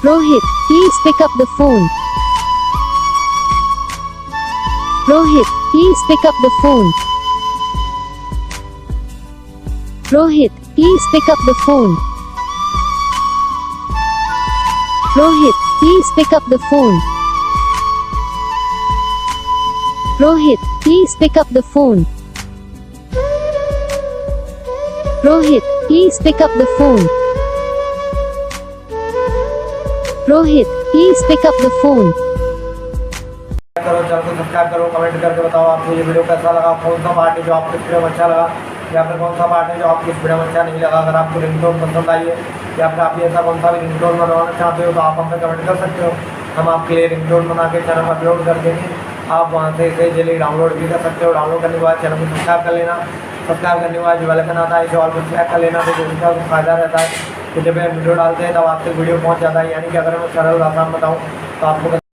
Rohit, please pick up the phone. Rohit, please pick up the phone. Rohit, please pick up the phone. Rohit, please pick up the phone. Rohit, please pick up the phone. Rohit, please pick up the phone. Rohit, please pick up the phone. करो, channel को subscribe करो, comment करके बताओ आपको ये video कैसा लगा, कौन सा पार्ट है जो आपको इस वीडियो में अच्छा लगा, या फिर कौन सा पार्ट है जो आपको इस वीडियो में अच्छा नहीं लगा। अगर आपको रिंगटोन पसंद आई है या फिर आप ऐसा कौन सा भी रिंगटोन बनवाना चाहते हो तो आप हमसे कमेंट कर सकते हो। हम आपके लिए रिंगटोन बना के चैनल पर अपलोड कर देंगे। आप वहाँ से इसे जल्दी डाउनलोड भी कर सकते हो। डाउनलोड करने के बाद चैनल को सब्सक्राइब कर लेना। सब्सक्राइब करने के बाद जो बेल आइकन आता है इसे ऑल पर सेलेक्ट कर लेना, तो जो उसका फायदा रहता है कि जब हम वीडियो डालते हैं तब आपके वीडियो पहुँच जाता है। यानी कि अगर मैं सरल भाषा में बताऊँ तो आपको